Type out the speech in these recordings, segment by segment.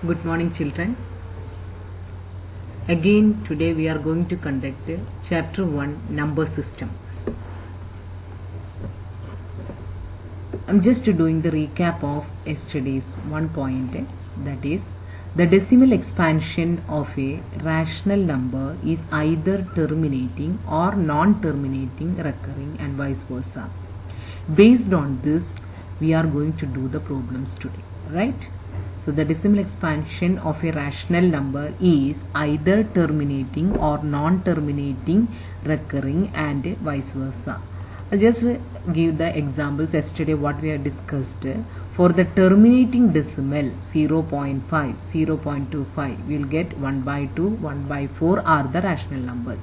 Good morning, children. Again, today we are going to conduct chapter 1 number system. I'm just doing the recap of yesterday's one point, that is, the decimal expansion of a rational number is either terminating or non-terminating recurring and vice versa. Based on this, we are going to do the problems today, right? So the decimal expansion of a rational number is either terminating or non-terminating recurring and vice versa. I'll just give the examples yesterday what we have discussed. For the terminating decimal 0.5, 0.25, we will get 1 by 2, 1 by 4 are the rational numbers.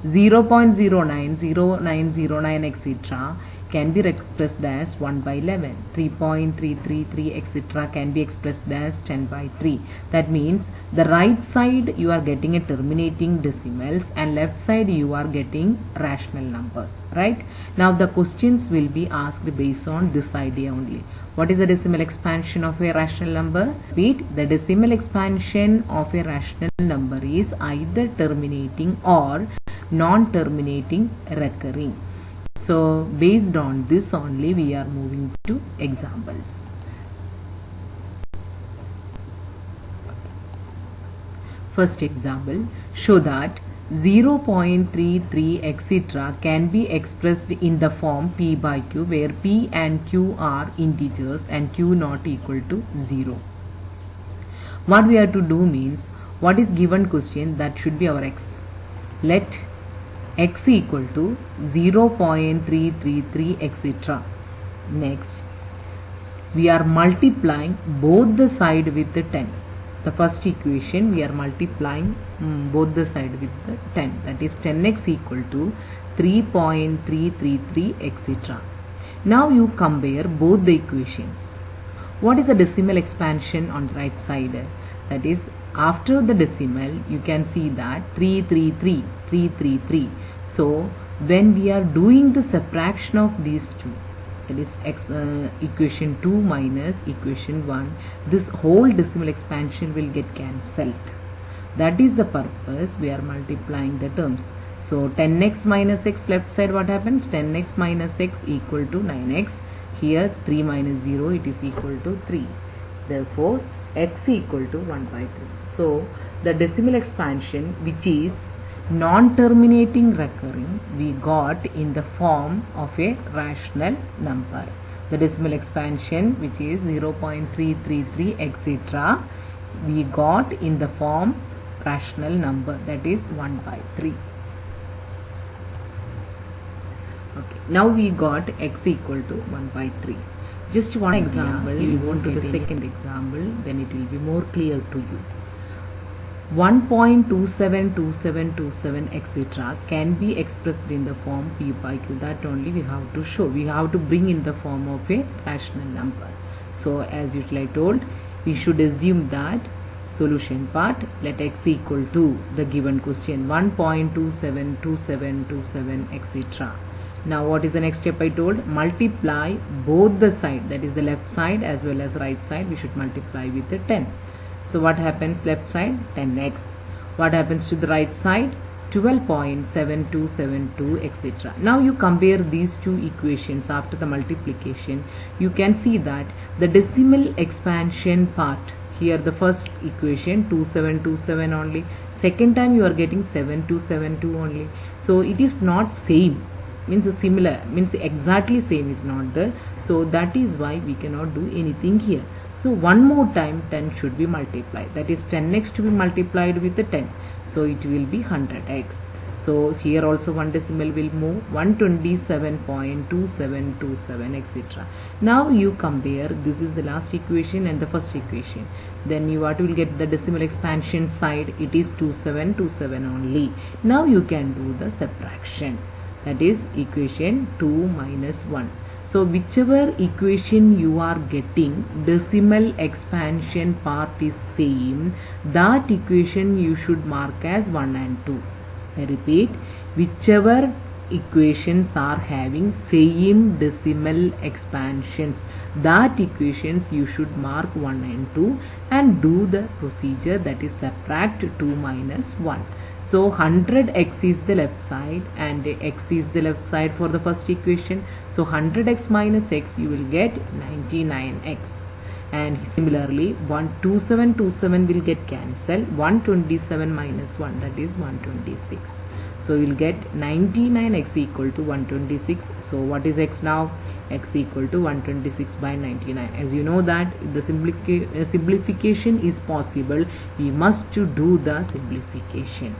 0.09, 0909 etc. can be expressed as 1 by 11, 3.333 etc. can be expressed as 10 by 3. That means the right side you are getting a terminating decimals and left side you are getting rational numbers, right? Now the questions will be asked based on this idea only. What is the decimal expansion of a rational number? Repeat, the decimal expansion of a rational number is either terminating or non-terminating recurring. So based on this only we are moving to examples. First example, show that 0.33 etc. can be expressed in the form p by q where p and q are integers and q not equal to 0. What we have to do means, what is given question, that should be our x. Let x equal to 0.333 etc. Next, we are multiplying both the side with the 10. The first equation we are multiplying both the side with the 10, that is 10x equal to 3.333 etc. Now you compare both the equations. What is the decimal expansion on the right side? That is, after the decimal you can see that 333. So when we are doing the subtraction of these two, that is equation 2 minus equation 1, this whole decimal expansion will get cancelled. That is the purpose we are multiplying the terms. So 10x minus x, left side what happens? 10x minus x equal to 9x. Here 3 minus 0, it is equal to 3. Therefore x equal to 1 by 3. So the decimal expansion, which is non-terminating recurring, we got in the form of a rational number. The decimal expansion, which is 0.333 etc., we got in the form rational number, that is 1 by 3. Okay, now we got x equal to 1 by 3. Just one example, we want to the second example, then it will be more clear to you. 1.272727 etc. can be expressed in the form p by q. That only we have to show. We have to bring in the form of a rational number. So as usually I told, we should assume that solution part, let x equal to the given question 1.272727 etc. Now what is the next step I told? Multiply both the side, that is the left side as well as right side, we should multiply with the 10. So what happens? Left side 10x. What happens to the right side? 12.7272 etc. Now you compare these two equations after the multiplication. You can see that the decimal expansion part, here the first equation 2727 only, second time you are getting 7272 only. So it is not same, means similar, means exactly same is not there. So that is why we cannot do anything here. So one more time 10 should be multiplied, that is 10x to be multiplied with the 10. So it will be 100x. So here also one decimal will move, 127.2727 etc. Now you compare, this is the last equation and the first equation. Then you what will get the decimal expansion side, it is 2727 only. Now you can do the subtraction, that is equation 2 minus 1. So whichever equation you are getting, decimal expansion part is same, that equation you should mark as 1 and 2. I repeat, whichever equations are having same decimal expansions, that equations you should mark 1 and 2 and do the procedure, that is subtract 2 minus 1. So 100x is the left side and x is the left side for the first equation. So 100x minus x, you will get 99x. And similarly 2727 will get cancelled. 127 minus 1, that is 126. So you will get 99x equal to 126. So what is x now? X equal to 126 by 99. As you know that the simplification is possible, we must to do the simplification.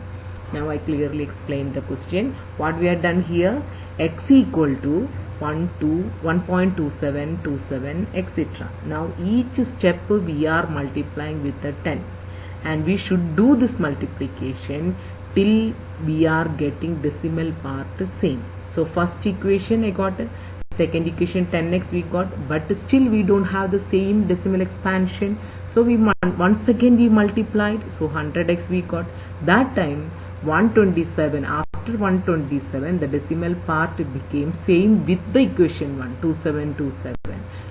Now I clearly explained the question. What we have done here, x equal to 1.2727 etc. Now each step we are multiplying with the 10 and we should do this multiplication till we are getting decimal part same. So first equation I got, second equation 10x we got, but still we don't have the same decimal expansion. So we once again we multiplied, so 100x we got. That time 127, after 127 the decimal part became same with the equation 1, 2727.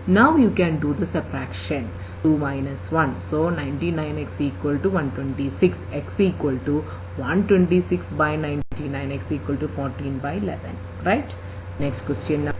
Now you can do the subtraction, 2 minus 1. So 99x equal to 126, x equal to 126 by 99, x equal to 14 by 11, right? Next question now.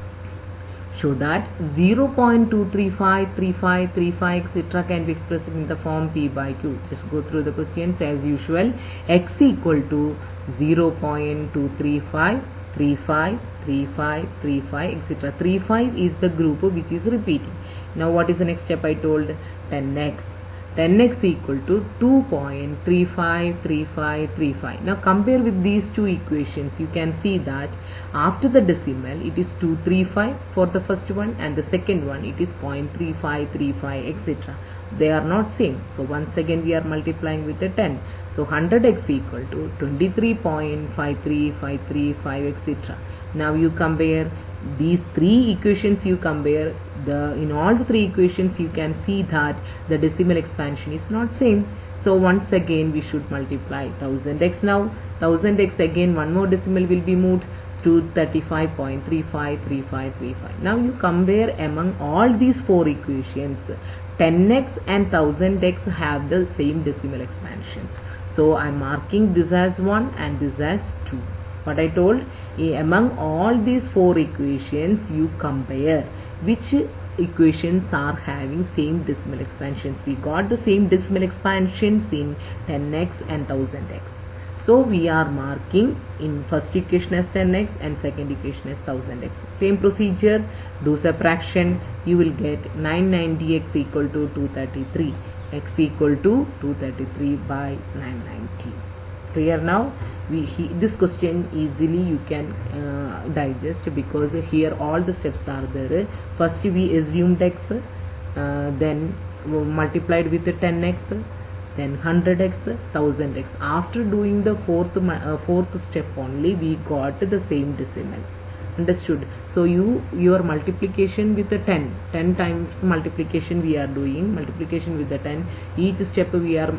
Show that 0.2353535 etc. can be expressed in the form P by Q. Just go through the questions as usual. X equal to 0.2353535 etc. 35 is the group which is repeating. Now what is the next step I told? 10x. 10x equal to 2.353535. Now compare with these two equations. You can see that after the decimal it is 235 for the first one and the second one it is 0.3535 etc. They are not same. So once again we are multiplying with the 10. So 100x equal to 23.53535 etc. Now you compare these three equations, you compare in all the three equations you can see that the decimal expansion is not same. So once again we should multiply 1000x. Now 1000x again one more decimal will be moved to 35.353535. Now you compare among all these four equations, 10x and 1000x have the same decimal expansions. So I am marking this as 1 and this as 2. What I told, among all these four equations you compare which equations are having same decimal expansions. We got the same decimal expansions in 10x and 1000x. So we are marking in first equation as 10x and second equation as 1000x. Same procedure, do subtraction, you will get 990x equal to 233, x equal to 233 by 990. Clear now? This question easily you can digest, because here all the steps are there. First we assumed x, then multiplied with the 10x, then 100x, 1000x. After doing the fourth step only we got the same decimal. Understood? So your multiplication with the 10 times the multiplication we are doing, multiplication with the 10, each step we are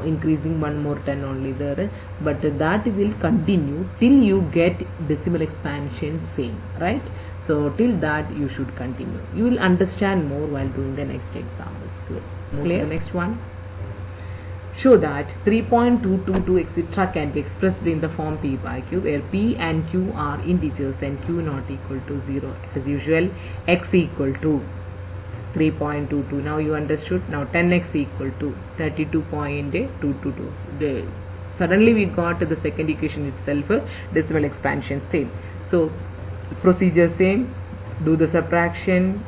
increasing one more 10 only there, but that will continue till you get decimal expansion same, right? So till that you should continue. You will understand more while doing the next examples. Clear? Next one. Show that 3.222 etc. can be expressed in the form P by Q, where P and Q are integers and Q not equal to 0. As usual, x equal to 3.22. Now you understood. Now 10x equal to 32.222. Suddenly we got the second equation itself, decimal expansion same. So procedure same. Do the subtraction.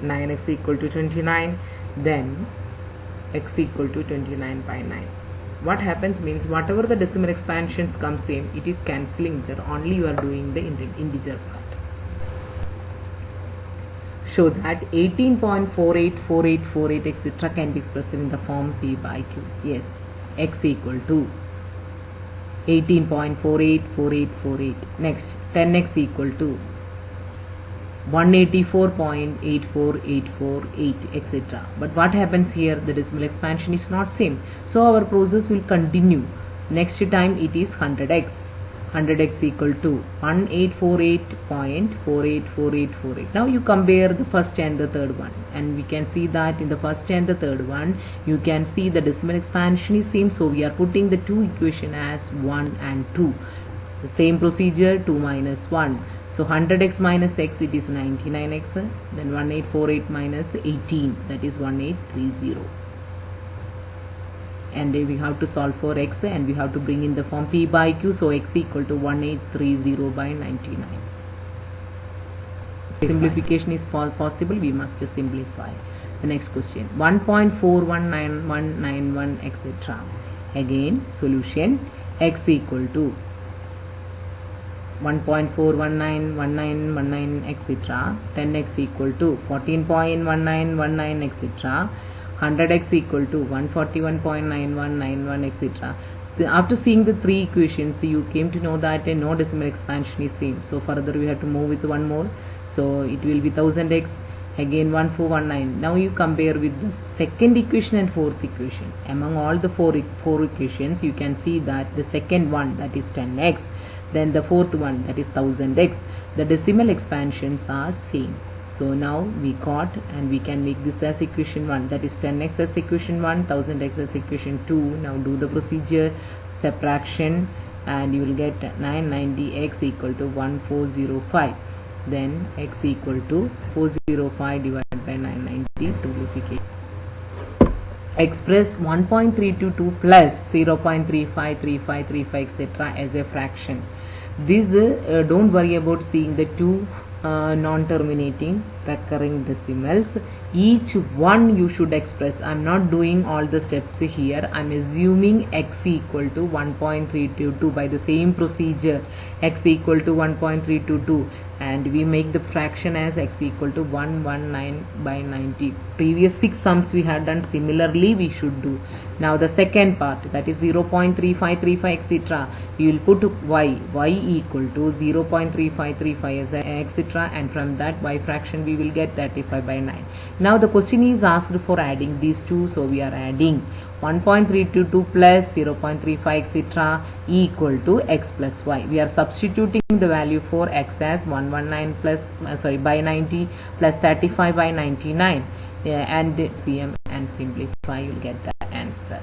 9x equal to 29. Then x equal to 29 by 9. What happens means whatever the decimal expansions come same, it is cancelling there, only you are doing the integer part. Show that 18.484848 etc. can be expressed in the form P by Q. Yes, x equal to 18.484848. Next, 10x equal to 184.84848 etc. But what happens here, the decimal expansion is not same, so our process will continue. Next time it is 100x. 100x equal to 1848.484848. Now you compare the first and the third one, and we can see that in the first and the third one you can see the decimal expansion is same, so we are putting the two equation as 1 and 2. The same procedure, 2 minus 1. So 100x minus x, it is 99x. Then 1848 minus 18, that is 1830. And we have to solve for x, and we have to bring in the form p by q. So x equal to 1830 by 99. Simplification is possible, we must simplify. The next question, 1.419191 etc. Again solution, x equal to 1.4191919 etc. 10x equal to 14.1919 etc. 100x equal to 141.9191 etc. After seeing the three equations, you came to know that no decimal expansion is same. So further we have to move with one more. So it will be 1000x, again 1419. Now you compare with the second equation and fourth equation. Among all the four equations, you can see that the second one, that is 10x, then the fourth one, that is 1000x, the decimal expansions are same. So now we got, and we can make this as equation 1, that is 10x as equation 1, 1000x as equation 2. Now do the procedure, subtraction, and you will get 990x equal to 1405. Then x equal to 405 divided by 990, simplification. Express 1.322 plus 0.353535 etc. as a fraction. This don't worry about seeing the two non-terminating recurring decimals. Each one you should express. I am not doing all the steps here. I am assuming x equal to 1.322 by the same procedure, x equal to 1.322, and we make the fraction as x equal to 119 by 90. Previous 6 sums we had done similarly, we should do. Now the second part, that is 0.3535 etc. We will put y equal to 0.3535 as etc. and from that y fraction we will get 35 by 9. Now the question is asked for adding these two, so we are adding 1.322 plus 0.35 etc. equal to x plus y. We are substituting the value for x as 119 plus by 90 plus 35 by 99, and cm and simplify, you will get the answer.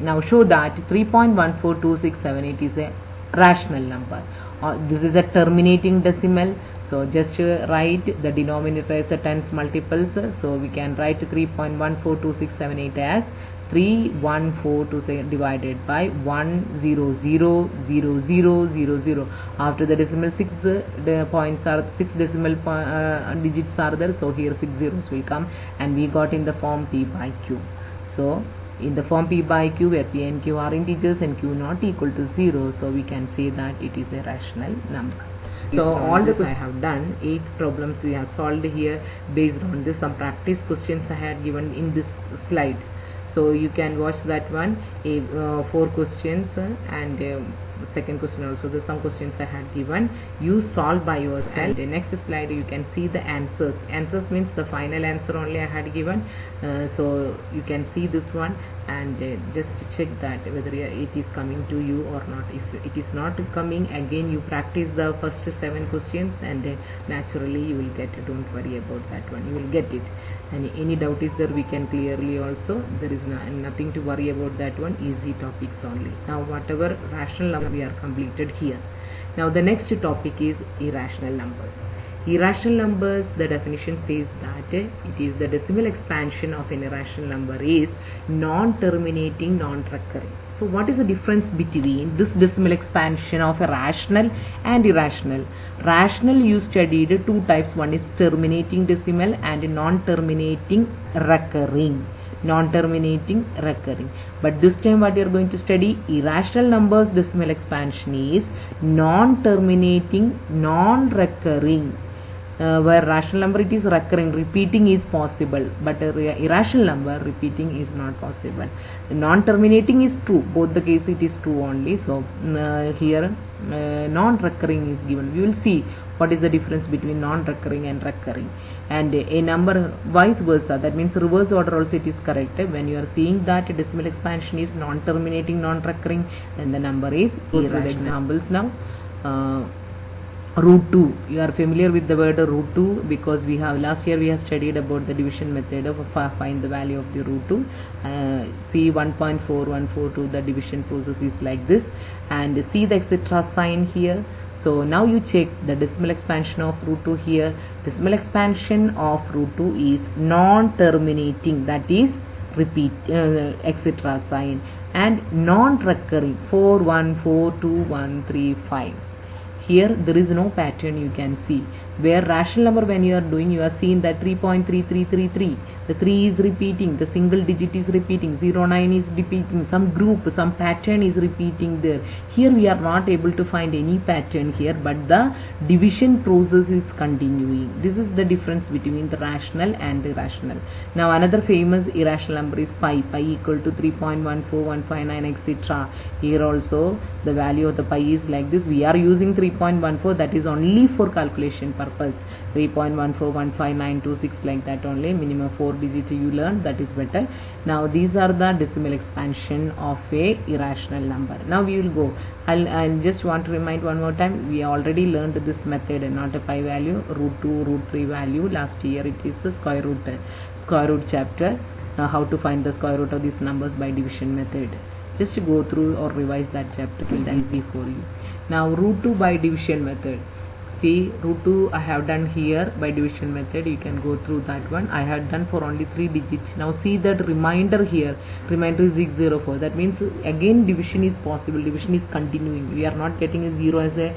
Now show that 3.142678 is a rational number. This is a terminating decimal. So just write the denominator as a tens multiples. So we can write 3.142678 as 31426 divided by 1000000. After the decimal, 6 points are 6 decimal digits are there. So here 6 zeros will come, and we got in the form p by q. So in the form p by q, where p and q are integers and q not equal to 0, so we can say that it is a rational number. So all the questions I have done, 8 problems we have solved here based on this. Some practice questions I had given in this slide, so you can watch that one. 4 questions and second question also, the some questions I had given, you solve by yourself. And the next slide you can see the answers. Answers means the final answer only I had given. So you can see this one, and just check that whether it is coming to you or not. If it is not coming, again you practice the first 7 questions, and naturally you will get it. Don't worry about that one, you will get it. And any doubt is there, we can clearly also, there is nothing to worry about that one, easy topics only. Now whatever rational number we are completed here. Now the next topic is irrational numbers. Irrational numbers, the definition says that it is the decimal expansion of an irrational number is non-terminating, non-recurring. So what is the difference between this decimal expansion of a rational and irrational? Rational, you studied 2 types. One is terminating decimal and non-terminating recurring. Non-terminating recurring. But this time what you are going to study, irrational numbers decimal expansion is non-terminating, non-recurring. Where rational number it is recurring, repeating is possible, but irrational number repeating is not possible. Non-terminating is true, both the case it is true only. So here non-recurring is given. We will see what is the difference between non-recurring and recurring. And a number vice versa, that means reverse order also it is correct. When you are seeing that decimal expansion is non-terminating, non-recurring, then the number is irrational. Go through the examples now. Root 2, you are familiar with the word root 2 because we have last year we have studied about the division method of find the value of the root 2. See 1.4142, the division process is like this, and see the etc sign here. So now you check the decimal expansion of root 2 here. Decimal expansion of root 2 is non-terminating, that is repeat etc sign, and non-recurring 41421335. Here there is no pattern you can see. Where rational number, when you are doing, you are seeing that 3.3333, the 3 is repeating, the single digit is repeating, 09 is repeating, some group, some pattern is repeating there. Here we are not able to find any pattern here, but the division process is continuing. This is the difference between the rational and the irrational. Now another famous irrational number is pi equal to 3.14159 etc. Here also the value of the pi is like this. We are using 3.14, that is only for calculation purpose. 3.1415926 like that only, minimum 4 digits you learn, that is better. Now these are the decimal expansion of a irrational number. Now we will go, I'll just want to remind one more time, we already learned this method, not a pi value, root 2, root 3 value. Last year it is a square root chapter, how to find the square root of these numbers by division method. Just go through or revise that chapter, it will be easy for you. Now root 2 by division method. See, root 2 I have done here by division method. You can go through that one. I had done for only 3 digits. Now see that remainder here. Remainder is 604. That means again division is possible. Division is continuing. We are not getting a 0 as a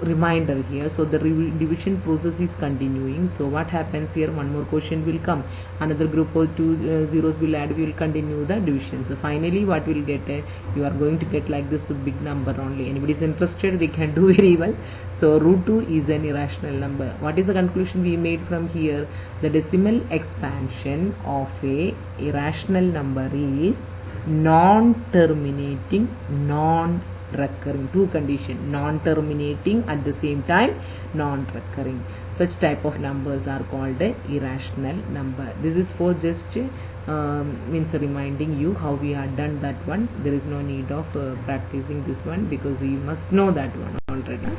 reminder here. So the division process is continuing. So what happens here? One more question will come. Another group of 2 zeros will add. We will continue the division. So finally what will get? You are going to get like this, a big number only. Anybody is interested, they can do very well. So root 2 is an irrational number. What is the conclusion we made from here? The decimal expansion of a irrational number is non-terminating, non-recurring. Two conditions: non-terminating, at the same time non-recurring. Such type of numbers are called a irrational number. This is for just means reminding you how we had done that one. There is no need of practicing this one because you must know that one already.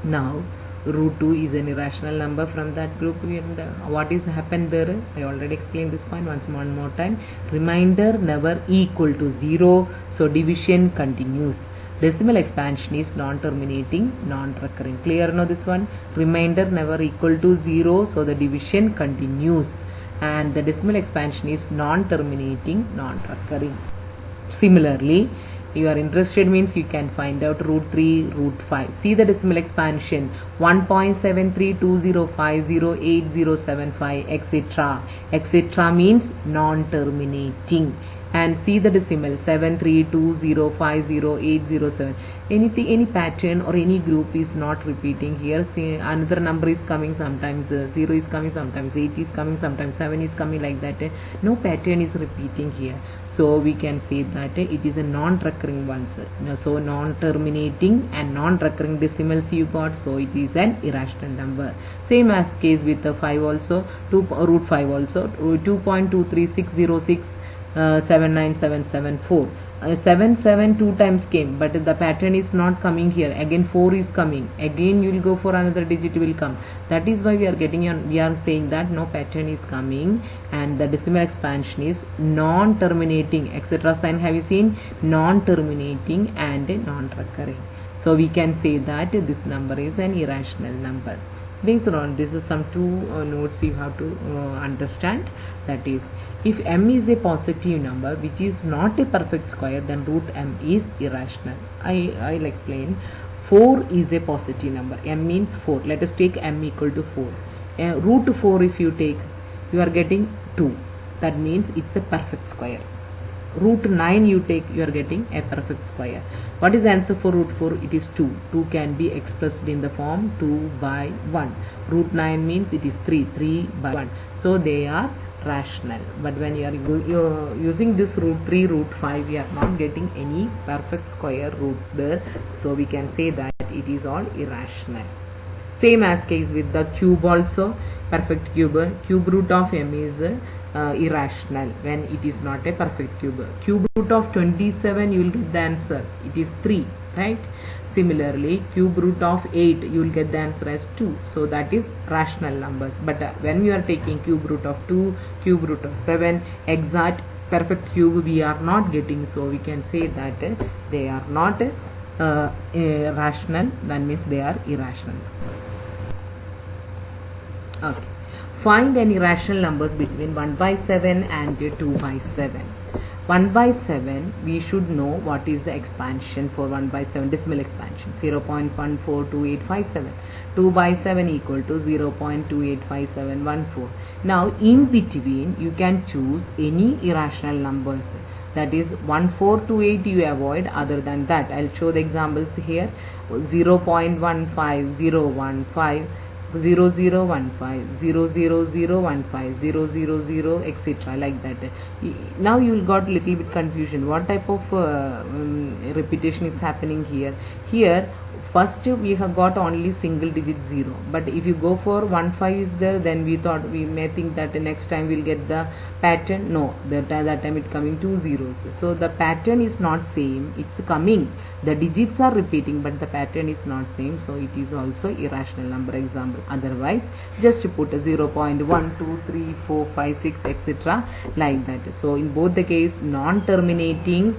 Now root 2 is an irrational number from that group, and what is happened there, I already explained this point one more time. Remainder never equal to 0, so division continues. Decimal expansion is non-terminating, non-recurring. Clear now this one? Remainder never equal to 0, so the division continues, and the decimal expansion is non-terminating, non-recurring. Similarly, you are interested means you can find out root 3, root 5. See the decimal expansion 1.7320508075 etc. etc. means non-terminating. And see the decimal 732050807. Anything, any pattern or any group is not repeating here. See, another number is coming, sometimes 0 is coming, sometimes 8 is coming, sometimes 7 is coming, like that. No pattern is repeating here. So we can say that it is a non-recurring one. So non-terminating and non-recurring decimals you got, so it is an irrational number. Same as case with the 5 also, root 5 also, 2.23606 79774. 7 2 times came, but the pattern is not coming here. Again 4 is coming. Again you will go for another digit will come. That is why we are getting on. We are saying that no pattern is coming, and the decimal expansion is non-terminating. Etc. sign have you seen? Non-terminating and non-recurring. So we can say that this number is an irrational number. Based on this is some two notes you have to understand. That is, if m is a positive number which is not a perfect square, then root m is irrational. I'll explain. 4 is a positive number. M means 4. Let us take m equal to 4. Root 4 if you take, you are getting 2. That means it's a perfect square. Root 9 you take, you are getting a perfect square. What is the answer for root 4? It is 2. 2 can be expressed in the form 2 by 1. Root 9 means it is 3. 3 by 1. So they are rational. But when you are using this root 3, root 5, we are not getting any perfect square root there. So we can say that it is all irrational. Same as case with the cube also. Perfect cube root of m is irrational when it is not a perfect cube. Cube root of 27, you will get the answer, it is 3, right? Similarly, cube root of 8, you will get the answer as 2. So that is rational numbers. But when we are taking cube root of 2, cube root of 7, exact perfect cube we are not getting. So we can say that they are not rational. That means they are irrational numbers. Okay. Find any rational numbers between 1 by 7 and 2 by 7. 1 by 7, we should know what is the expansion for 1 by 7, decimal expansion, 0.142857. 2 by 7 equal to 0.285714. Now, in between, you can choose any irrational numbers. That is 1428 you avoid. Other than that, I'll show the examples here. 0.15015, 0015, 00015, 000, etc. like that. Now you will got little bit confusion. What type of repetition is happening here? Here first we have got only single digit 0, but if you go for 15 is there, then we thought we may think that the next time we'll get the pattern. No, that time it coming 2 zeros. So the pattern is not same, it's coming, the digits are repeating, but the pattern is not same, so it is also irrational number example. Otherwise just put a 0.1 2 3 4 5 6 etc. like that. So in both the case, non-terminating,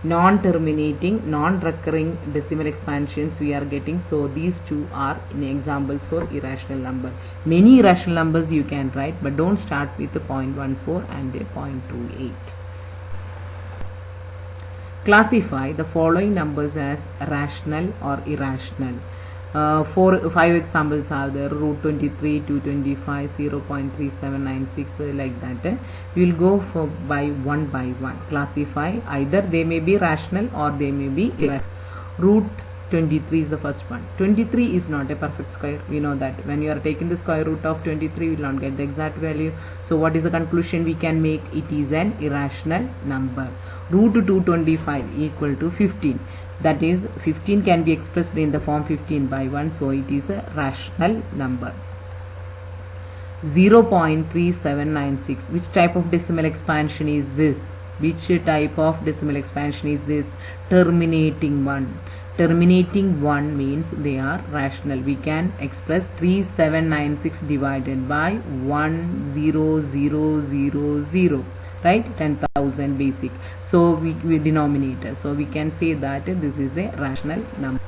non-recurring decimal expansions we are getting. So these two are in examples for irrational number. Many irrational numbers you can write, but don't start with 0.14 and 0.28. Classify the following numbers as rational or irrational. 5 examples are there: root 23, 225, 0.3796, like that. We will go for by one. Classify, either they may be rational or they may be irrational. Root 23 is the first one. 23 is not a perfect square, we know that. When you are taking the square root of 23, we will not get the exact value. So what is the conclusion we can make? It is an irrational number. Root 225 equal to 15. That is, 15 can be expressed in the form 15 by 1, so it is a rational number. 0.3796, which type of decimal expansion is this? Which type of decimal expansion is this? Terminating 1. Terminating 1 means they are rational. We can express 3796 divided by 10000. Right, 10,000 basic. So we denominator. So we can say that this is a rational number.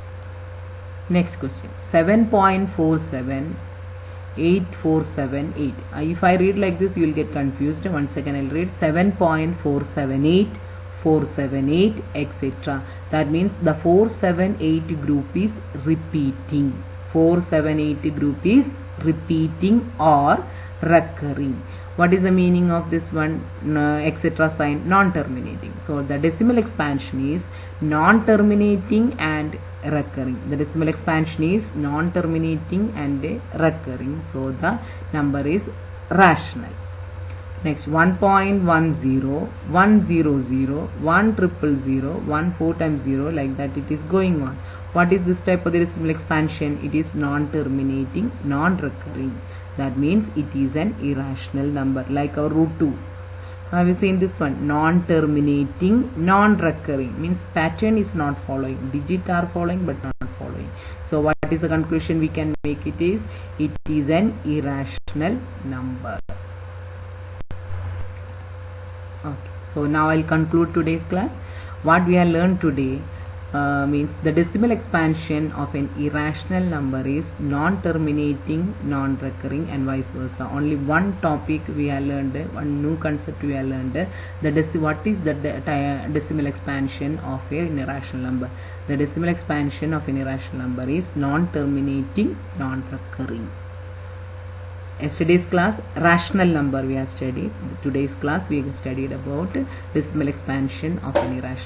Next question: 7.478478. If I read like this, you will get confused. Once again, I'll read 7.478478, etc. That means the 478 group is repeating. 478 group is repeating or recurring. What is the meaning of this one? Etc. sign, non-terminating. So the decimal expansion is non-terminating and recurring. The decimal expansion is non-terminating and recurring. So the number is rational. Next, 1.10, 100, 100, 1 4 times 0, like that it is going on. What is this type of the decimal expansion? It is non-terminating, non-recurring. That means it is an irrational number, like our root 2. Have you seen this one? Non-terminating, non-recurring means pattern is not following. Digits are following but not following. So what is the conclusion we can make? It is an irrational number. Okay. So now I'll conclude today's class. What we have learned today means the decimal expansion of an irrational number is non-terminating, non-recurring, and vice versa. Only one topic we have learned, one new concept we have learned. What is the decimal expansion of an irrational number? The decimal expansion of an irrational number is non-terminating, non-recurring. Yesterday's class, rational number we have studied. Today's class we have studied about decimal expansion of an irrational